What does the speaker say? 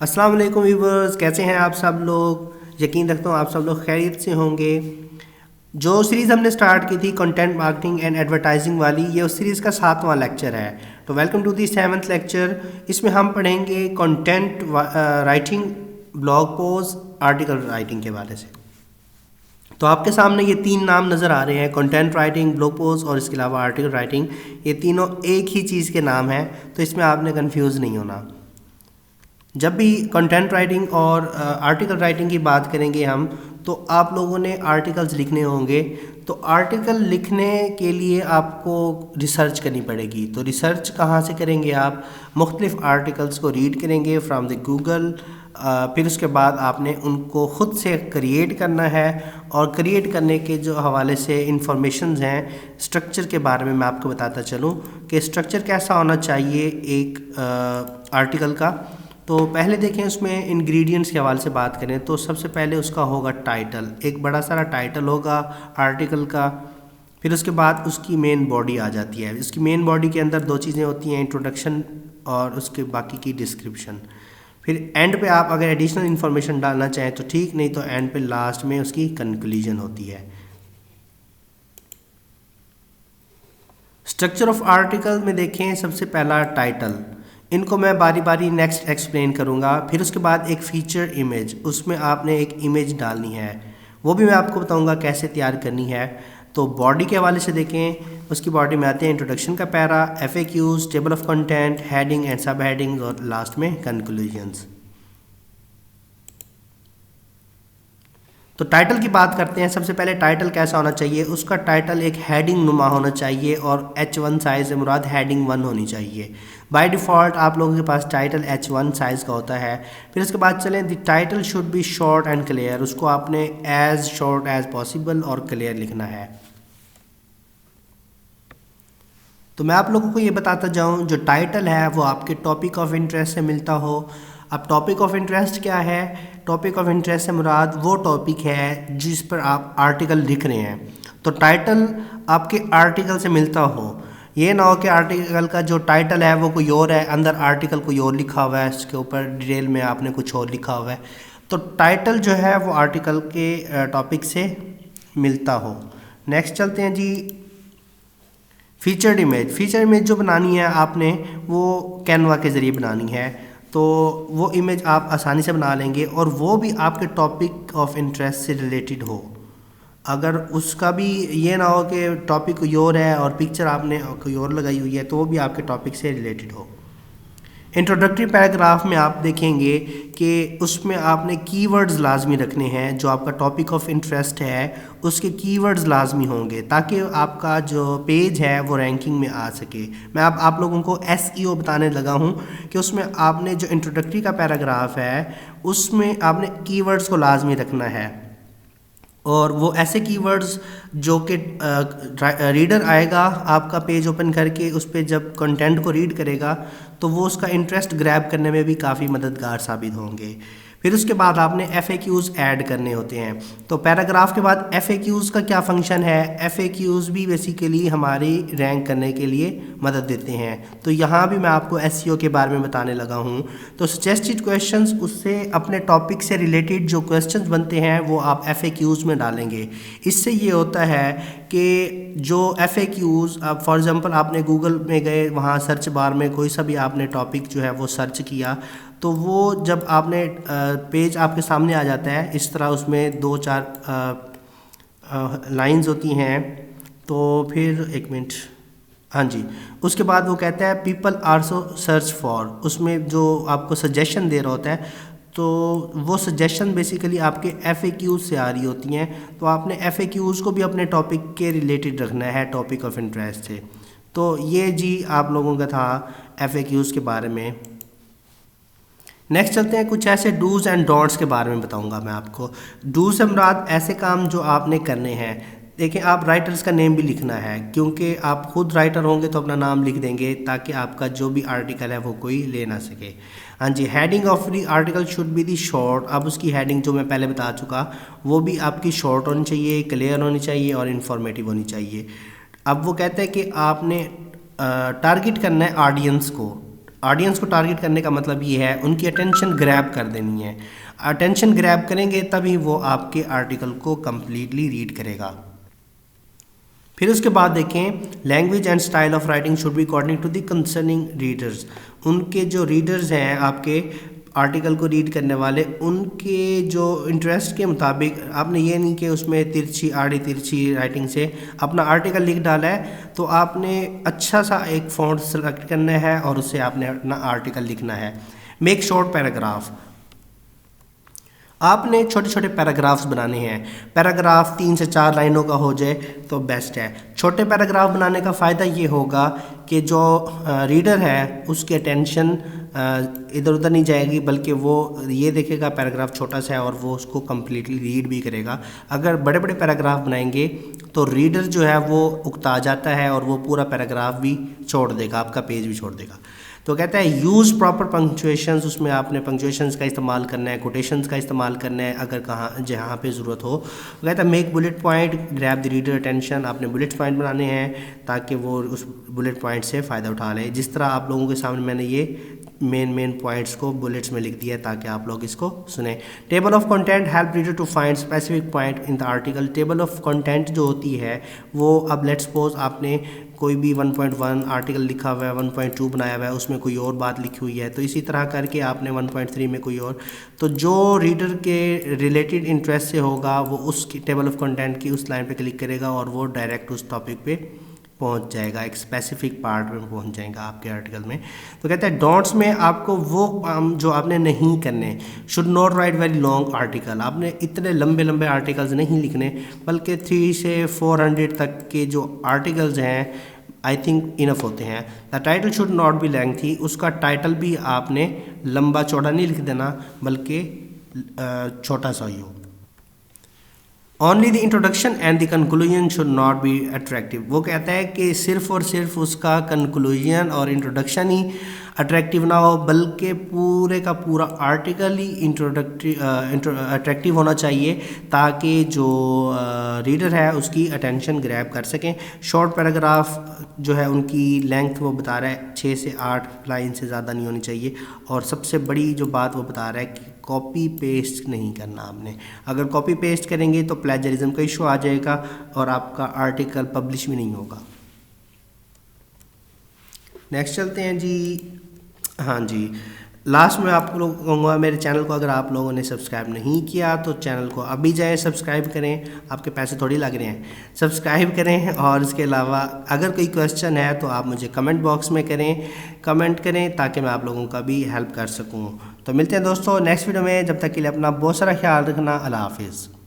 अस्सलाम वालेकुम व्यूवर्स, कैसे हैं आप सब लोग। यकीन रखता हूँ आप सब लोग खैरियत से होंगे। जो सीरीज़ हमने स्टार्ट की थी कंटेंट मार्केटिंग एंड एडवर्टाइजिंग वाली, ये उस सीरीज़ का 7वां लेक्चर है। तो welcome to the 7th lecture. इसमें हम पढ़ेंगे content writing, blog post, article writing के बारे से। तो आपके सामने ये 3 नाम नज़र आ रहे हैं, कंटेंट राइटिंग, ब्लॉग पोस्ट और इसके अलावा आर्टिकल राइटिंग। ये तीनों एक ही चीज़ के नाम हैं, तो इसमें आपने कन्फ्यूज़ नहीं होना। जब भी कंटेंट राइटिंग और आर्टिकल राइटिंग की बात करेंगे हम, तो आप लोगों ने आर्टिकल्स लिखने होंगे। तो आर्टिकल लिखने के लिए आपको रिसर्च करनी पड़ेगी। तो रिसर्च कहाँ से करेंगे आप? मुख्तलिफ आर्टिकल्स को रीड करेंगे फ्राम द गूगल। फिर उसके बाद आपने उनको ख़ुद से क्रिएट करना है, और क्रिएट करने के जो हवाले से इंफॉर्मेशंस हैं, स्ट्रक्चर के बारे में मैं आपको बताता चलूँ कि स्ट्रक्चर कैसा होना चाहिए एक आर्टिकल का। तो पहले देखें, उसमें इंग्रेडिएंट्स के हवाले से बात करें तो सबसे पहले उसका होगा टाइटल। एक बड़ा सारा टाइटल होगा आर्टिकल का। फिर उसके बाद उसकी मेन बॉडी आ जाती है। इसकी मेन बॉडी के अंदर 2 चीज़ें होती हैं, इंट्रोडक्शन और उसके बाकी की डिस्क्रिप्शन। फिर एंड पे आप अगर एडिशनल इन्फॉर्मेशन डालना चाहें तो ठीक, नहीं तो एंड पे लास्ट में उसकी कंक्लूजन होती है। स्ट्रक्चर ऑफ आर्टिकल में देखें, सबसे पहला टाइटल। इनको मैं बारी बारी नेक्स्ट एक्सप्लेन करूँगा। फिर उसके बाद एक फ़ीचर इमेज, उसमें आपने एक इमेज डालनी है, वो भी मैं आपको बताऊँगा कैसे तैयार करनी है। तो बॉडी के हवाले से देखें, उसकी बॉडी में आते हैं इंट्रोडक्शन का para, FAQs, table of content, heading and सब हेडिंग्स और लास्ट में कंक्लूजन्स। तो टाइटल की बात करते हैं। सबसे पहले टाइटल कैसा होना चाहिए? उसका टाइटल एक हेडिंग नुमा होना चाहिए, और H1 साइज़ से मुराद हेडिंग 1 होनी चाहिए। बाय डिफ़ॉल्ट आप लोगों के पास टाइटल H1 साइज़ का होता है। फिर उसके बाद चलें, the title should be short and clear. उसको आपने एज़ शॉर्ट एज़ पॉसिबल और क्लियर लिखना है। तो मैं आप लोगों को ये बताता जाऊँ, जो टाइटल है वो आपके टॉपिक ऑफ इंटरेस्ट से मिलता हो। अब टॉपिक ऑफ इंटरेस्ट क्या है? टॉपिक ऑफ इंटरेस्ट से मुराद वो टॉपिक है जिस पर आप आर्टिकल लिख रहे हैं। तो टाइटल आपके आर्टिकल से मिलता हो। ये ना हो कि आर्टिकल का जो टाइटल है वो कोई और है, अंदर आर्टिकल कोई और लिखा हुआ है, इसके ऊपर डिटेल में आपने कुछ और लिखा हुआ है। तो टाइटल जो है वो आर्टिकल के टॉपिक से मिलता हो। नेक्स्ट चलते हैं जी, फ़ीचर्ड इमेज। फ़ीचर इमेज जो बनानी है आपने, वो कैनवा के ज़रिए बनानी है। तो वो इमेज आप आसानी से बना लेंगे, और वो भी आपके टॉपिक ऑफ इंटरेस्ट से रिलेटेड हो। अगर उसका भी ये ना हो कि टॉपिक कोई और है और पिक्चर आपने कोई और लगाई हुई है, तो वो भी आपके टॉपिक से रिलेटेड हो। इंट्रोडक्टरी पैराग्राफ में आप देखेंगे कि उसमें आपने कीवर्ड्स लाजमी रखने हैं। जो आपका टॉपिक ऑफ इंटरेस्ट है उसके कीवर्ड्स लाजमी होंगे, ताकि आपका जो पेज है वो रैंकिंग में आ सके। मैं आप लोगों को SEO बताने लगा हूँ कि उसमें आपने जो इंट्रोडक्टरी का पैराग्राफ है उसमें आपने कीवर्ड्स को लाजमी रखना है, और वो ऐसे कीवर्ड्स जो कि रीडर आएगा आपका पेज ओपन करके, उस पर जब कंटेंट को रीड करेगा तो वो उसका इंटरेस्ट ग्रैब करने में भी काफ़ी मददगार साबित होंगे। फिर उसके बाद आपने FAQs ऐड करने होते हैं। तो पैराग्राफ के बाद FAQs का क्या फंक्शन है? FAQs भी बेसिकली हमारी रैंक करने के लिए मदद देते हैं। तो यहाँ भी मैं आपको SEO के बारे में बताने लगा हूँ। तो सजेस्टेड क्वेश्चंस, उससे अपने टॉपिक से रिलेटेड जो क्वेश्चंस बनते हैं वो आप FAQs में डालेंगे। इससे ये होता है कि जो FAQs, अब फॉर एग्ज़ाम्पल आपने गूगल में गए, वहाँ सर्च बार में कोई सा भी आपने टॉपिक जो है वो सर्च किया, तो वो जब आपने पेज आपके सामने आ जाता है इस तरह, उसमें 2-4 लाइंस होती हैं। तो फिर एक मिनट, हाँ जी, उसके बाद वो कहता है पीपल आल्सो सर्च फॉर। उसमें जो आपको सजेशन दे रहा होता है, तो वो सजेशन बेसिकली आपके FAQs से आ रही होती हैं। तो आपने FAQs को भी अपने टॉपिक के रिलेटेड रखना है, टॉपिक ऑफ इंटरेस्ट से। तो ये जी आप लोगों का था FAQs के बारे में। नेक्स्ट चलते हैं, कुछ ऐसे डूज़ एंड डोंट्स के बारे में बताऊंगा मैं आपको। डूज़ से मुराद ऐसे काम जो आपने करने हैं। देखिए, आप राइटर्स का नेम भी लिखना है, क्योंकि आप खुद राइटर होंगे तो अपना नाम लिख देंगे ताकि आपका जो भी आर्टिकल है वो कोई ले ना सके। हाँ जी, heading of the article should be the short. अब उसकी हेडिंग जो मैं पहले बता चुका, वो भी आपकी शॉर्ट होनी चाहिए, क्लियर होनी चाहिए और इन्फॉर्मेटिव होनी चाहिए। अब वो कहते हैं कि आपने टारगेट करना है ऑडियंस को। ऑडियंस को टारगेट करने का मतलब ये है उनकी अटेंशन ग्रैब कर देनी है। अटेंशन ग्रैब करेंगे तभी वो आपके आर्टिकल को कम्प्लीटली रीड करेगा। फिर उसके बाद देखें, language and style of writing should be according to the concerning readers. उनके जो रीडर्स हैं आपके आर्टिकल को रीड करने वाले, उनके जो इंटरेस्ट के मुताबिक आपने ये नहीं कि उसमें तिरछी आड़ी तिरछी राइटिंग से अपना आर्टिकल लिख डाला है, तो आपने अच्छा सा एक फॉन्ट सेलेक्ट करना है और उससे आपने अपना आर्टिकल लिखना है। मेक शॉर्ट पैराग्राफ, आपने छोटे छोटे पैराग्राफ्स बनाने हैं। पैराग्राफ 3 से 4 लाइनों का हो जाए तो बेस्ट है। छोटे पैराग्राफ बनाने का फ़ायदा ये होगा कि जो रीडर है उसकी अटेंशन इधर उधर नहीं जाएगी, बल्कि वो ये देखेगा पैराग्राफ छोटा सा है और वो उसको कम्प्लीटली रीड भी करेगा। अगर बड़े बड़े पैराग्राफ बनाएंगे तो रीडर जो है वो उकता जाता है और वो पूरा पैराग्राफ भी छोड़ देगा, आपका पेज भी छोड़ देगा। तो कहता है यूज़ प्रॉपर पंक्चुएशंस, उसमें आपने पंक्चुएशंस का इस्तेमाल करना है, कोटेशंस का इस्तेमाल करना है अगर जहाँ पे ज़रूरत हो। तो कहता है make bullet point grab the reader attention, आपने बुलेट पॉइंट बनाने हैं ताकि वो उस बुलेट पॉइंट से फ़ायदा उठा ले। जिस तरह आप लोगों के सामने मैंने ये मेन पॉइंट्स को बुलेट्स में लिख दिया है ताकि आप लोग इसको सुने। Table of content help reader to find specific point in the article. Table of content जो होती है वो, अब लेट्स सपोज आपने कोई भी 1.1 आर्टिकल लिखा हुआ है, 1.2 बनाया हुआ है, उसमें कोई और बात लिखी हुई है, तो इसी तरह करके आपने 1.3 में कोई और, तो जो रीडर के रिलेटेड इंटरेस्ट से होगा वो उस टेबल ऑफ कंटेंट की उस लाइन पे क्लिक करेगा और वो डायरेक्ट उस टॉपिक पे पहुंच जाएगा, एक स्पेसिफिक पार्ट में पहुंच जाएगा आपके आर्टिकल में। तो कहते हैं डॉट्स में आपको वो काम जो आपने नहीं करने। Should not right very long article, आपने इतने लंबे लंबे आर्टिकल्स नहीं लिखने, बल्कि 300 से 400 तक के जो आर्टिकल्स हैं आई थिंक इनफ होते हैं। The title should not be lengthy, उसका टाइटल भी आपने लंबा चौड़ा नहीं लिख देना बल्कि छोटा सा ही हो। Only the introduction and the conclusion should not be attractive, वो कहता है कि सिर्फ और सिर्फ उसका कंक्लूजन और इंट्रोडक्शन ही अट्रैक्टिव ना हो, बल्कि पूरे का पूरा आर्टिकल ही अट्रैक्टिव होना चाहिए ताकि जो रीडर है उसकी अटेंशन ग्रैब कर सकें। शॉर्ट पैराग्राफ जो है उनकी लेंथ वो बता रहा है 6 से 8 लाइन से ज़्यादा नहीं होनी चाहिए, और सबसे बड़ी जो बात वो बता रहा है कि कॉपी पेस्ट नहीं करना आपने। अगर कॉपी पेस्ट करेंगे तो प्लेजरिज्म का इशू आ जाएगा और आपका आर्टिकल पब्लिश भी नहीं होगा। नेक्स्ट चलते हैं जी। हाँ जी, लास्ट में आप लोग कहूँगा मेरे चैनल को अगर आप लोगों ने सब्सक्राइब नहीं किया तो चैनल को अभी जाएं सब्सक्राइब करें, आपके पैसे थोड़ी लग रहे हैं, सब्सक्राइब करें। और इसके अलावा अगर कोई क्वेश्चन है तो आप मुझे कमेंट बॉक्स में कमेंट करें ताकि मैं आप लोगों का भी हेल्प कर सकूँ। तो मिलते हैं दोस्तों नेक्स्ट वीडियो में, जब तक के लिए अपना बहुत सारा ख्याल रखना। अल्लाह हाफिज़।